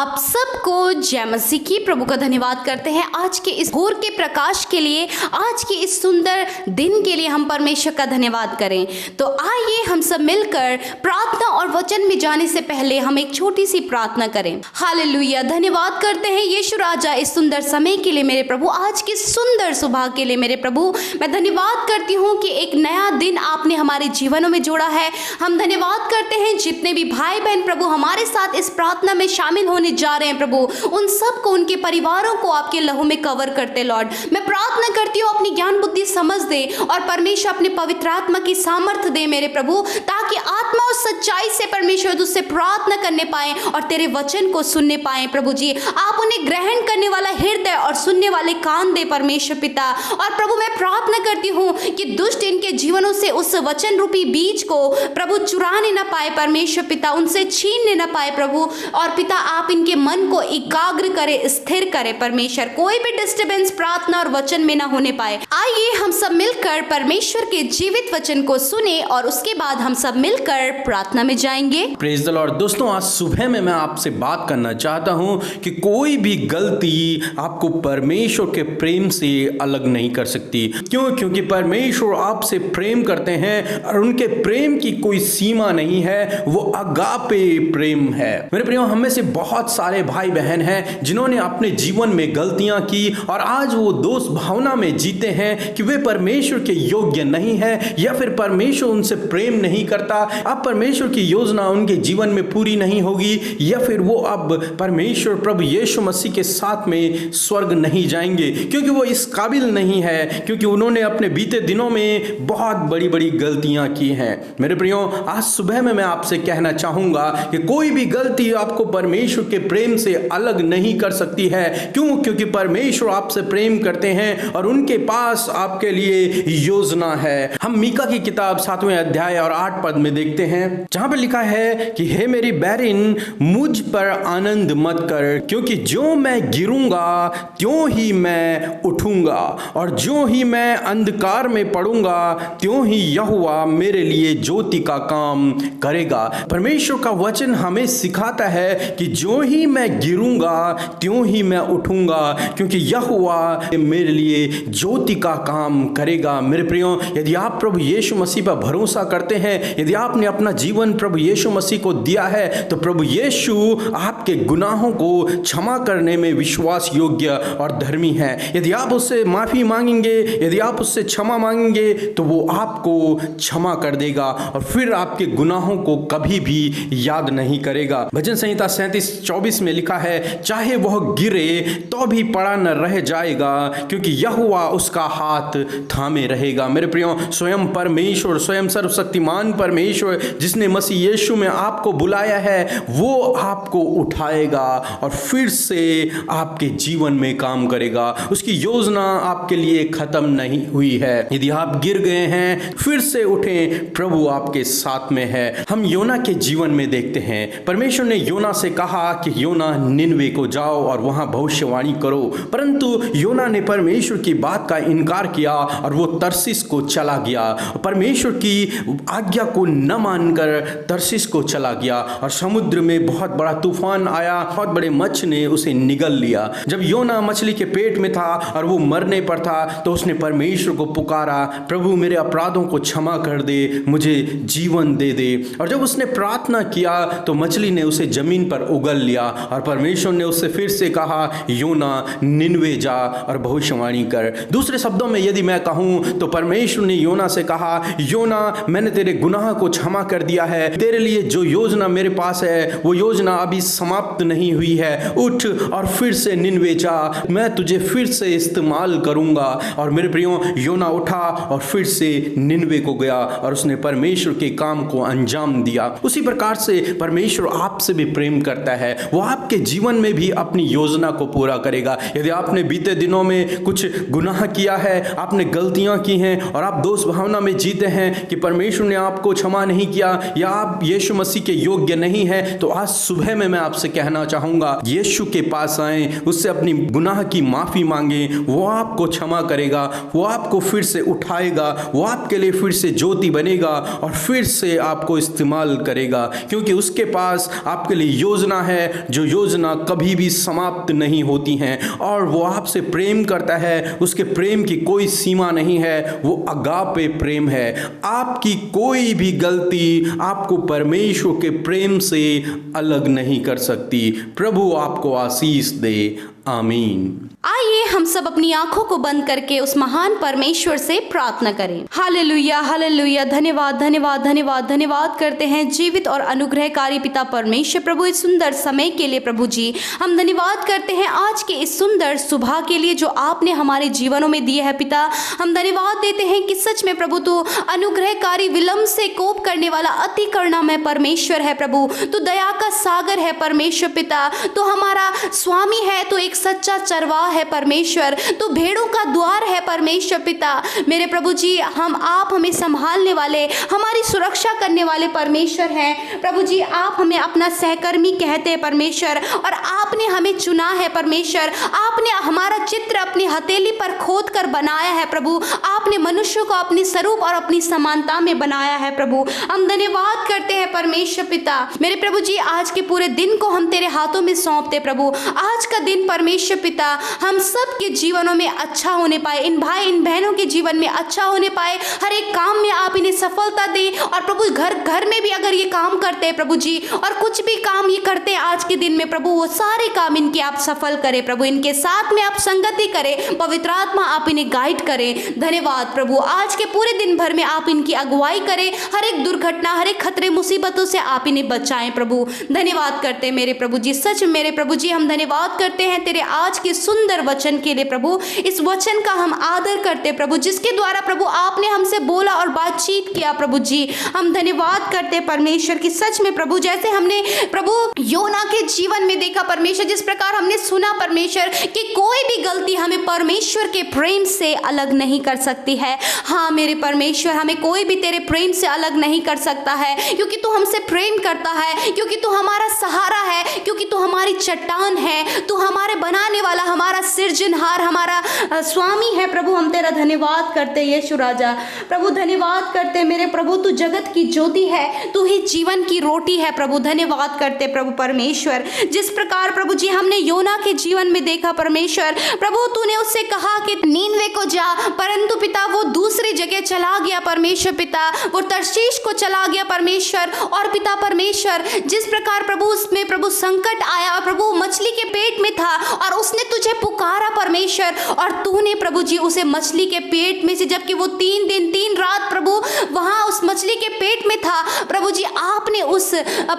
आप सबको जय मसीह की। प्रभु का धन्यवाद करते हैं आज के इस भोर के प्रकाश के लिए, आज के इस सुंदर दिन के लिए हम परमेश्वर का धन्यवाद करें। तो आइए हम सब मिलकर प्रार्थना और वचन में जाने से पहले हम एक छोटी सी प्रार्थना करें। हालेलुया। धन्यवाद करते हैं यीशु राजा इस सुंदर समय के लिए मेरे प्रभु, आज की सुंदर सुबह के लिए मेरे प्रभु। मैं धन्यवाद करती हूँ कि एक नया दिन आपने हमारे जीवनों में जोड़ा है। हम धन्यवाद करते हैं जितने भी भाई बहन प्रभु हमारे साथ इस प्रार्थना में शामिल होने जा रहे हैं प्रभु, उन सबको, उनके परिवारों को आपके लहू में कवर करते लॉर्ड। मैं प्रार्थना करती हूँ अपनी ज्ञान बुद्धि समझ दे और परमेश्वर अपने पवित्र आत्मा की सामर्थ्य दे मेरे प्रभु, ताकि आत्मा और सच्चाई से परमेश्वर तुझसे प्रार्थना करने पाए और तेरे वचन को सुनने पाए प्रभु जी। आप उन्हें ग्रहण करने वाला हृदय और सुनने वाले कान दे परमेश्वर पिता। और प्रभु मैं प्रार्थना करती हूँ कि दुष्ट इनके जीवनों से उस वचन रूपी बीज को प्रभु चुराने ना पाए परमेश्वर पिता, उनसे छीनने ना पाए प्रभु। और पिता आप इनके मन को एकाग्र करे, स्थिर करे परमेश्वर, कोई भी डिस्टर्बेंस प्रार्थना और वचन में ना होने पाए। आइए हम सब मिलकर परमेश्वर के जीवित वचन को सुने और उसके बाद हम सब मिलकर प्रार्थना में जाएंगे। Praise the Lord. दोस्तों, आज सुबह में मैं आपसे बात करना चाहता हूं कि कोई भी गलती आपको परमेश्वर के प्रेम से अलग नहीं कर सकती। क्यों? क्योंकि परमेश्वर आपसे प्रेम करते हैं और उनके प्रेम की कोई सीमा नहीं है, वो अगापे प्रेम है। मेरे प्रियो, हम में से बहुत सारे भाई बहन हैं जिन्होंने अपने जीवन में गलतियां की और आज वो दोष भावना में जीते हैं कि वे परमेश्वर के योग्य नहीं है या फिर परमेश्वर उनसे प्रेम नहीं करता। अब परमेश्वर की योजना उनके जीवन में पूरी नहीं होगी या फिर वो अब परमेश्वर प्रभु यीशु मसीह के साथ में स्वर्ग नहीं जाएंगे, क्योंकि वो इस काबिल नहीं है, क्योंकि उन्होंने अपने बीते दिनों में बहुत बड़ी बड़ी गलतियां की हैं। मेरे प्रियो, आज सुबह में मैं आपसे कहना चाहूंगा कि कोई भी गलती आपको परमेश्वर के प्रेम से अलग नहीं कर सकती है। क्यों? क्योंकि परमेश्वर आपसे प्रेम करते हैं और उनके पास आपके लिए योजना है। हम मीका की किताब 7वें अध्याय और 8 पद में देखते हैं, जहां पर लिखा है कि हे मेरी बैरिन, मुझ पर आनंद मत कर, क्योंकि जो मैं गिरूंगा त्यों ही मैं उठूंगा और जो ही मैं अंधकार में पड़ूंगा त्यों ही यहोवा मेरे लिए ज्योति का काम करेगा। परमेश्वर का वचन हमें सिखाता है कि जो ही मैं गिरूंगा त्यों ही मैं उठूंगा, क्योंकि यहोवा मेरे लिए ज्योति का काम करेगा। मेरे प्रियो, यदि आप प्रभु यीशु मसीह पर भरोसा करते हैं, यदि आपने अपना जीवन प्रभु यीशु मसीह को दिया है, तो प्रभु यीशु आपके गुनाहों को क्षमा करने में विश्वास योग्य और धर्मी है। यदि आप उससे माफी मांगेंगे, यदि आप उससे क्षमा मांगेंगे, तो वो आपको क्षमा कर देगा और फिर आपके गुनाहों को कभी भी याद नहीं करेगा। भजन संहिता 37:24 में लिखा है, चाहे वह गिरे तो भी पड़ा न रह जाएगा, क्योंकि यहोवा उसका हाथ थामे रहेगा। मेरे प्रियो, स्वयं परमेश्वर, स्वयं सर्वशक्तिमान परमेश्वर जिसने मसीह यीशु में आपको बुलाया है, वो आपको उठाएगा और फिर से आपके जीवन में काम करेगा। उसकी योजना आपके लिए खत्म नहीं हुई है। यदि आप गिर गए हैं, फिर से उठें, प्रभु आपके साथ में है। हम योना के जीवन में देखते हैं, परमेश्वर ने योना से कहा कि योना निनवे को जाओ और वहां भविष्यवाणी करो, परंतु योना ने परमेश्वर की बात का इनकार किया और वो तरसीस को चला गया। परमेश्वर की आज्ञा को न मानकर तरसीस को चला गया और समुद्र में बहुत बड़ा तूफान आया, बहुत बड़े मच्छ ने उसे निगल लिया। जब योना मछली के पेट में था और वो मरने पर था, तो उसने परमेश्वर को पुकारा, प्रभु मेरे अपराधों को क्षमा कर दे, मुझे जीवन दे दे। और जब उसने प्रार्थना किया तो मछली ने उसे जमीन पर उगल लिया और परमेश्वर ने उससे फिर से कहा, योना निनवे जा और भविष्यवाणी कर। दूसरे शब्दों में यदि मैं कहूं तो परमेश्वर ने योना से कहा, योना मैंने तेरे गुनाह को क्षमा कर दिया है, तेरे लिए जो योजना मेरे पास है वो योजना अभी समाप्त नहीं हुई है, उठ और फिर से निनवे जा, मैं तुझे फिर से इस्तेमाल करूंगा। और मेरे प्रियो, योना उठा और फिर से निनवे को गया और उसने परमेश्वर के काम को अंजाम दिया। उसी प्रकार से परमेश्वर आपसे भी प्रेम करता है, वो आपके जीवन में भी अपनी योजना को पूरा करेगा। यदि आपने बीते दिनों में कुछ गुनाह किया है, आपने गलतियां की हैं और आप दोष भावना में जीते हैं कि परमेश्वर ने आपको क्षमा नहीं किया या आप यीशु मसीह के योग्य नहीं हैं, तो आज सुबह में मैं आपसे कहना चाहूंगा, यीशु के पास आएं, उससे अपनी गुनाह की माफी मांगें, वो आपको क्षमा करेगा, वो आपको फिर से उठाएगा, वो आपके लिए फिर से ज्योति बनेगा और फिर से आपको इस्तेमाल करेगा, क्योंकि उसके पास आपके लिए योजना है, जो योजना कभी भी समाप्त नहीं होती हैं। और वो आपसे प्रेम करता है, उसके प्रेम की कोई सीमा नहीं है, वो अगापे प्रेम है। आपकी कोई भी गलती आपको परमेश्वर के प्रेम से अलग नहीं कर सकती। प्रभु आपको आशीष दे। आमीन। आइए हम सब अपनी आंखों को बंद करके उस महान परमेश्वर से प्रार्थना करें। Hallelujah, hallelujah. धन्यवाद, धन्यवाद, धन्यवाद, धन्यवाद करते हैं जीवित और अनुग्रहकारी पिता परमेश्वर प्रभु, इस सुंदर समय के लिए। प्रभु जी, हम धन्यवाद करते हैं आज के इस सुंदर सुबह के लिए जो आपने हमारे जीवनों में दिए है। पिता, हम धन्यवाद देते हैं कि सच में प्रभु तू अनुग्रहकारी, विलंब से कोप करने वाला, अति करुणामय परमेश्वर है। प्रभु तू दया का सागर है परमेश्वर पिता, तू हमारा स्वामी है, तू एक सच्चा चरवाहा है परमेश्वर, तू भेड़ों का द्वार है परमेश्वर पिता। मेरे प्रभु जी, आप हमें संभालने वाले, हमारी सुरक्षा करने वाले परमेश्वर हैं। प्रभु जी, आप हमें अपना सहकर्मी कहते हैं परमेश्वर, और आपने हमें चुना है परमेश्वर। आपने हमारा चित्र अपनी हथेली पर खोद कर बनाया है प्रभु। आपने मनुष्य को अपने स्वरूप और अपनी समानता में बनाया है प्रभु। हम धन्यवाद करते हैं परमेश्वर पिता। मेरे प्रभु जी, आज के पूरे दिन को हम तेरे हाथों में सौंपते प्रभु। आज का दिन परमेश्वर पिता हम सब के जीवनों में अच्छा होने पाए, इन भाई इन बहनों के जीवन में अच्छा होने पाए, हर एक काम में आप इन्हें सफलता दे। और प्रभु घर में भी अगर ये काम करते हैं प्रभु जी, और कुछ भी काम ये करते हैं आज के दिन में प्रभु, वो सारे काम इनके आप सफल करें प्रभु। इनके साथ में आप संगति करें, पवित्र आत्मा आप इन्हें गाइड करें। धन्यवाद प्रभु, आज के पूरे दिन भर में आप इनकी अगुवाई करें, हर एक दुर्घटना, हर एक खतरे मुसीबतों से आप इन्हें बचाएं प्रभु। धन्यवाद करते हैं मेरे प्रभु जी, सच मेरे प्रभु जी हम धन्यवाद करते हैं तेरे आज के सुंदर वचन के लिए प्रभु। इस वचन का हम आदर करते प्रभु, जिसके द्वारा प्रभु आपने हमसे बोला और बातचीत किया प्रभु जी। हम धन्यवाद करते परमेश्वर की, सच में प्रभु जैसे हमने प्रभु योना के जीवन में देखा परमेश्वर, जिस प्रकार हमने सुना परमेश्वर कि कोई भी गलती हमें परमेश्वर के प्रेम से अलग नहीं कर सकती है। हाँ मेरे परमेश्वर, हमें कोई भी तेरे प्रेम से अलग नहीं कर सकता है, क्योंकि तू हमसे प्रेम करता है, क्योंकि तू हमारा सहारा है, क्योंकि तू हमारी चट्टान है, तू हमारे बनाने वाला, हमारा सिरजनहार, हमारा स्वामी है प्रभु। हम तेरा धन्यवाद करते यीशु राजा। प्रभु धन्यवाद करते मेरे प्रभु, तू जगत की ज्योति है, तू ही जीवन की रोटी है प्रभु। धन्यवाद करते प्रभु परमेश्वर, जिस प्रकार प्रभु जी हमने योना के जीवन में देखा परमेश्वर प्रभु, तूने उससे कहा कि नीनवे को जा, परंतु पिता वो दूसरी जगह चला गया परमेश्वर पिता, वो तर्शीश को चला गया परमेश्वर। और पिता परमेश्वर, जिस प्रकार प्रभु उसमें प्रभु संकट आया, प्रभु मछली के पेट में था और उसने तुझे पुकारा परमेश्वर, और तूने प्रभु जी उसे मछली के पेट में से, जबकि वो 3 दिन 3 रात प्रभु वहां उस मछली के पेट में था प्रभु जी, आपने उस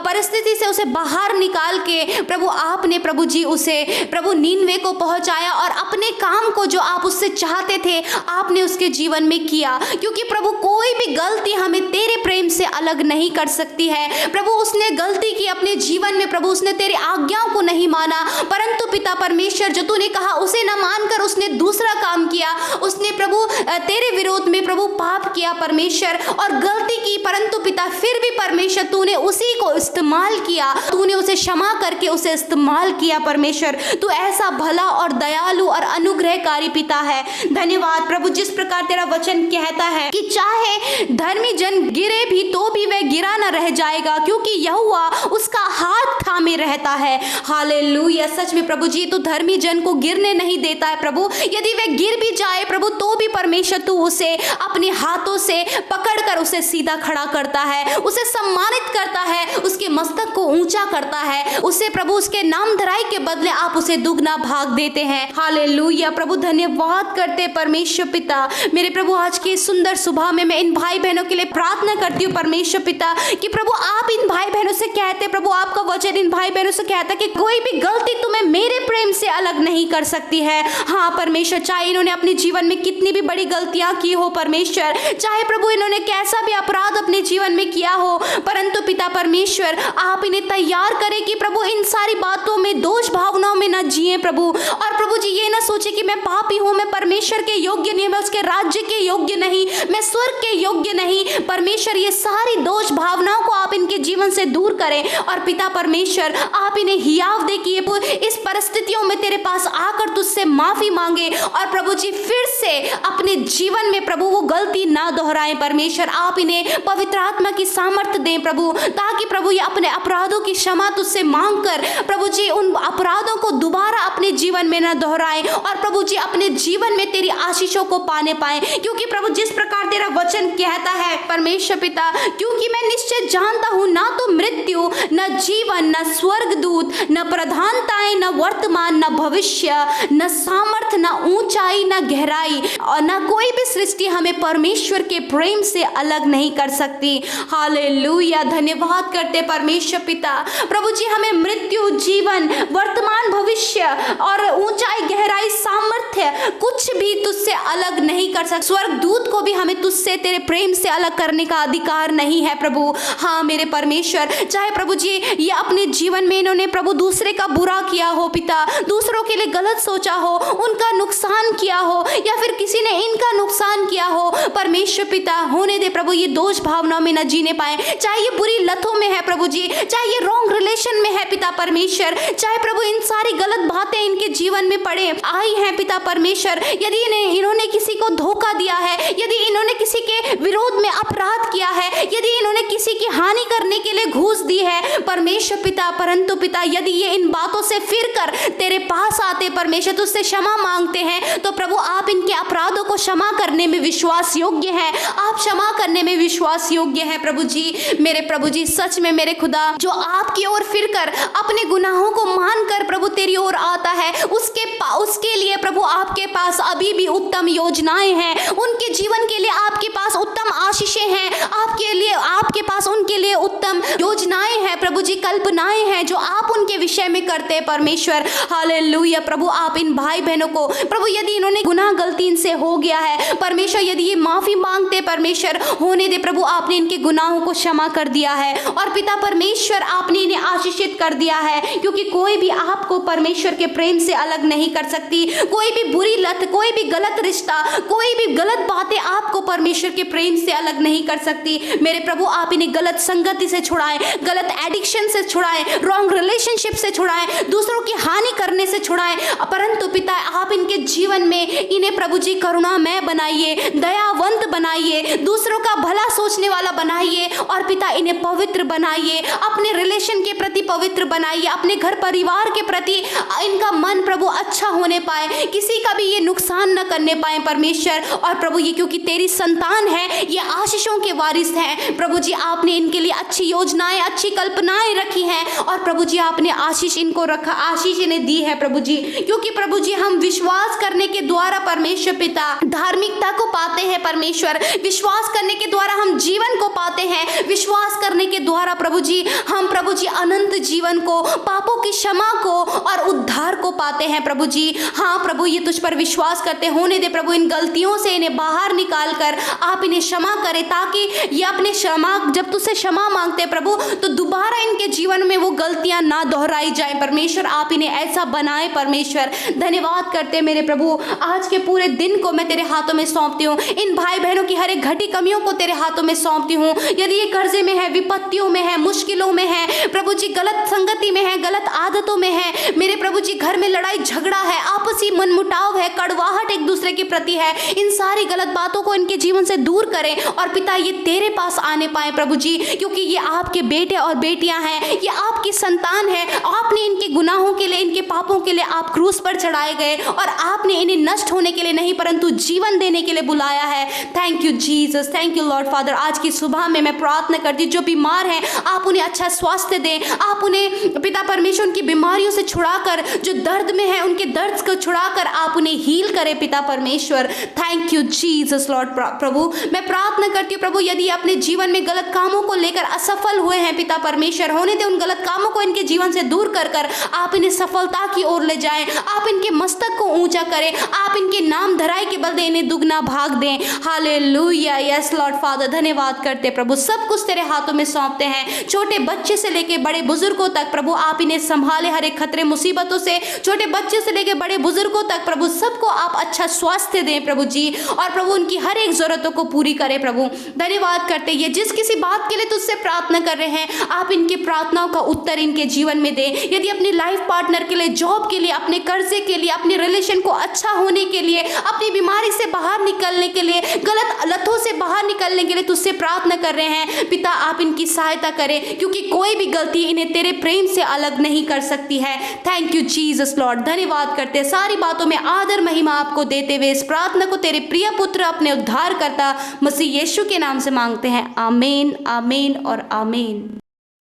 परिस्थिति से उसे बाहर निकाल के प्रभु आपने प्रभु जी उसे प्रभु नीनवे को पहुंचाया, और अपने काम को जो आप उससे चाहते थे आपने उसके जीवन में किया। क्योंकि प्रभु कोई भी गलती हमें तेरे प्रेम से अलग नहीं कर सकती है प्रभु। उसने गलती की अपने जीवन में प्रभु, उसने तेरी आज्ञाओं को नहीं माना, परंतु पिता परमेश्वर जो तूने कहा उसे न मानकर उसने दूसरा काम किया, उसने प्रभु तेरे विरोध में प्रभु पाप किया परमेश्वर और गलती की, परंतु पिता फिर भी परमेश्वर तूने उसी को इस्तेमाल किया, तूने उसे क्षमा करके उसे इस्तेमाल किया परमेश्वर। तू ऐसा भला और दयालु और अनुग्रहकारी पिता है। धन्यवाद प्रभु, जिस प्रकार तेरा वचन कहता है कि चाहे धर्मी जन गिरे भी तो भी वह गिरा न रह जाएगा, क्योंकि यहोवा उसका हाथ थामे रहता है। हालेलुया। सच में प्रभु जी, तू धर्मी जन को गिरने नहीं देता है प्रभु। यदि वह गिर भी जाए प्रभु तो भी परमेश्वर तू उसे अपने हाथों से पकड़कर उसे सीधा खड़ा करता है, उसे सम्मानित करता है, उसके मस्तक को ऊंचा करता है, उसे प्रभु उसके नाम धराई के बदले आप उसे दुगना भाग देते हैं। हालेलुया प्रभु, धन्यवाद करते परमेश्वर पिता। मेरे प्रभु आज की सुंदर सुबह में मैं इन भाई बहनों के लिए प्रार्थना करती हूँ परमेश्वर पिता कि प्रभु आप इन भाई बहनों से कहते, प्रभु आपका वचन इन भाई बहनों से कहता कि कोई भी गलती तुम्हें मेरे प्रेम से अलग नहीं कर सकती है। हाँ परमेश्वर, चाहे इन्होंने अपने जीवन में कितनी भी बड़ी गलतियां की हो परमेश्वर, चाहे प्रभु इन्होंने कैसा भी अपराध अपने जीवन में किया हो, परंतु पिता परमेश्वर आप इन्हें तैयार करें कि प्रभु इन सारी बातों में, दोष भावनाओं में न जिए प्रभु। और प्रभु जी ये ना सोचे कि मैं पापी हूँ, मैं परमेश्वर के योग्य नहीं, मैं उसके राज्य के योग्य नहीं, मैं स्वर्ग के योग्य नहीं। परमेश्वर ये सारी दोष भावनाओं को आप इनके जीवन से दूर करें और पिता परमेश्वर आप इन्हें हियाव दे कि ये इस परिस्थितियों में तेरे पास आकर तुझसे माफी मांगे और प्रभु जी फिर से अपने जीवन में प्रभु वो गलती ना दोहराएं। परमेश्वर आप इन्हें पवित्र आत्मा की सामर्थ्य दें प्रभु, ताकि प्रभु ये अपने अपराधों की क्षमा तुझसे मांगकर प्रभु जी उन अपराधों को दोबारा अपने जीवन में न दोहराएं और प्रभु जी अपने जीवन में तेरी आशीषों को पाने पाए। क्योंकि प्रभु जिस प्रकार तेरा वचन कहता है परमेश्वर पिता, क्योंकि मैं निश्चय जानता हूं ना तो मृत्यु न जीवन न स्वर्गदूत न प्रधानताएं न वर्तमान न भविष्य न सामर्थ न ऊंचाई न गहराई और न कोई भी सृष्टि हमें परमेश्वर के प्रेम से अलग नहीं कर सकती। हालेलुया, धन्यवाद करते परमेश्वर पिता। प्रभु जी हमें मृत्यु जीवन वर्तमान भविष्य और ऊंचाई गहराई सामर्थ्य कुछ भी तुझसे अलग नहीं कर सकता। स्वर्गदूत को भी हमें तुझसे तेरे प्रेम से अलग करने का अधिकार नहीं है प्रभु। हाँ मेरे परमेश्वर, चाहे प्रभु जी ये अपने जीवन में इन्होंने प्रभु दूसरे का बुरा किया हो पिता, दूसरों के लिए गलत सोचा हो, उनका नुकसान किया हो या फिर किसी ने इनका नुकसान किया हो, परमेश्वर पिता होने दे प्रभु ये दोष भावनाओं में न जीने पाए। चाहे ये बुरी लतों में है प्रभु जी, चाहे ये रॉन्ग रिलेशन में है पिता परमेश्वर, चाहे प्रभु इन सारी गलत बातें इनके जीवन में पड़े आई हैं पिता परमेश्वर, यदि इन्होंने किसी को धोखा दिया है, यदि इन्होंने किसी के विरोध में अपराध किया है, यदि इन्होंने किसी की हानि करने के लिए घूस दी है परमेश्वर पिता, परंतु पिता यदि ये इन बातों से फिर कर तेरे पास आते परमेश्वर तुझसे क्षमा मांगते हैं तो प्रभु आप इनके अपराधों को क्षमा करने में विश्वास योग्य है, आप क्षमा करने में विश्वास योग्य है प्रभु जी। मेरे प्रभु जी सच में मेरे खुदा जो आपकी ओर फिर कर अपने गुनाहों को मान कर प्रभु तेरी ओर आता है उसके लिए प्रभु आपके पास अभी भी उत्तम योजनाएं हैं, उनके जीवन के लिए आपके पास उत्तम आशीषें हैं, आपके पास उनके लिए उत्तम योजनाएं हैं प्रभु जी, कल्पनाएं हैं जो आप उनके विषय में करते हैं परमेश्वर। हालेलुया प्रभु आप इन भाई बहनों को प्रभु यदि इन्होंने गुनाह गलती इनसे हो गया है परमेश्वर, यदि ये माफी मांगते परमेश्वर होने दे प्रभु, आपने इनके गुनाहों को क्षमा कर दिया है और पिता परमेश्वर आपने इन्हें आशीषित कर दिया है, क्योंकि कोई भी आपको परमेश्वर के प्रेम से अलग नहीं कर सकती। कोई भी बुरी लत, कोई भी गलत रिश्ता, कोई भी गलत बातें आपको परमेश्वर के प्रेम से अलग नहीं कर सकती। मेरे प्रभु आप इन्हें गलत संगति से छुड़ाएं, गलत एडिक्शन से छुड़ाएं, रॉन्ग रिलेशनशिप से छुड़ाएं, दूसरों की हानि करने से छुड़ाएं, परंतु पिता आप इनके जीवन में इन्हें प्रभु जी करुणामय बनाइए, दयावंत बनाइए, दूसरों का भला सोचने वाला बनाइए और पिता इन्हें पवित्र बनाइए, अपने रिलेशन के प्रति पवित्र बनाइए, अपने घर परिवार के प्रति इनका मन प्रभु अच्छा होने पाए, किसी का भी ये नुकसान न करने पाए परमेश्वर। और प्रभु ये क्योंकि तेरी संतान है, ये आशीषों के वारिस हैं प्रभु जी, आपने इनके लिए अच्छी योजनाएं, अच्छी कल्पनाएं रखी हैं और प्रभु जी आपने आशीष इनको रखा, आशीष इन्हें दी है प्रभु जी, क्योंकि प्रभु जी हम विश्वास करने के द्वारा परमेश्वर पिता धार्मिकता को पाते हैं परमेश्वर, विश्वास करने के द्वारा हम जीवन को पाते हैं, विश्वास करने के द्वारा प्रभु जी हम प्रभु जी अनंत जीवन को, पापों की क्षमा को और उद्धार को पाते हैं प्रभु जी। हाँ प्रभु ये तुझ पर विश्वास करते होने दे प्रभु, इन गलतियों से इन्हें बाहर निकाल कर आप इन्हें क्षमा करें, ताकि ये अपने क्षमा जब तुझसे क्षमा मांगते प्रभु तो दोबारा इनके जीवन में वो गलतियां ना दोहराई जाए परमेश्वर, आप इन्हें ऐसा बनाए परमेश्वर। धन्यवाद करते मेरे प्रभु, आज के पूरे दिन को मैं तेरे हाथों में सौंपती हूँ, इन भाई बहनों की हर एक घटी कमियों को तेरे हाथों में सौंपती हूँ। यदि ये कर्जे में है, विपत्तियों में है, मुश्किलों में है प्रभु जी, गलत संगति में है, गलत आदतों में है मेरे प्रभु जी, घर में लड़ाई झगड़ा है, आपसी मनमुटाव है, कड़वाहट एक दूसरे के प्रति है, इन सारी गलत बातों को इनके जीवन से दूर करें और पिता ये तेरे पास आने पाए प्रभु जी, क्योंकि ये आपके बेटे और बेटियां हैं, ये आपकी संतान है, आपने इनके गुनाहों के लिए, इनके पापों के लिए आप क्रूस पर चढ़ाए गए और आपने इन्हें नष्ट होने के लिए नहीं परंतु जीवन देने के लिए बुलाया है। Thank you Jesus, thank you Lord father. आज की सुबह में मैं प्रार्थना करती हूँ जो बीमार हैं आप उन्हें अच्छा स्वास्थ्य दें, आप उन्हें पिता परमेश्वर उनकी बीमारियों से छुड़ाकर, जो दर्द में है उनके दर्द को छुड़ाकर आप उन्हें हील करें पिता परमेश्वर। थैंक यू जीसस लॉर्ड प्रभु। मैं प्रार्थना करती हूँ प्रभु यदि अपने जीवन में गलत कामों को लेकर असफल हुए हैं पिता परमेश्वर, होने दे उन गलत कामों को इनके जीवन से दूर कर कर आप इन्हें सफलता की ओर ले जाएं, आप इनके मस्तक को ऊंचा करें, आप इनके नाम धराई के बदले इन्हें दुगना भाग दें। हालेलुया, यस लॉर्ड फादर, धन्यवाद करते प्रभु। प्रभु सब कुछ तेरे हाथों में सौंपते हैं। छोटे बच्चे से लेके बड़े बुजुर्गों तक प्रभु आप इन्हें संभाले हर एक खतरे मुसीबतों से। छोटे बच्चे से लेके बड़े बुजुर्गों तक प्रभु सबको आप अच्छा स्वास्थ्य दें प्रभु जी, और प्रभु उनकी हर एक जरूरतों को पूरी करें प्रभु। धन्यवाद करते ये जिस किसी बात के लिए तुझसे प्रार्थना कर रहे हैं, आप इनकी प्रार्थनाओं का उत्तर इनके जीवन में दें। यदि अपनी लाइफ पार्टनर के लिए, जॉब के लिए, अपने कर्जे के लिए, अपने रिलेशन को अच्छा होने के लिए, अपनी बीमारी से बाहर निकलने के लिए, गलत लतों से बाहर निकलने के लिए तुझसे प्रार्थना कर रहे हैं, पिता आप इनकी सहायता करें, क्योंकि कोई भी गलती इन्हें तेरे प्रेम से अलग नहीं कर सकती है। Thank you Jesus Lord. धन्यवाद करते हैं, सारी बातों में आदर महिमा आपको देते हुए इस प्रार्थना को तेरे प्रिय पुत्र अपने उद्धारकर्ता मसीह यीशु के नाम से मांगते हैं। आमीन, आमीन और आमीन।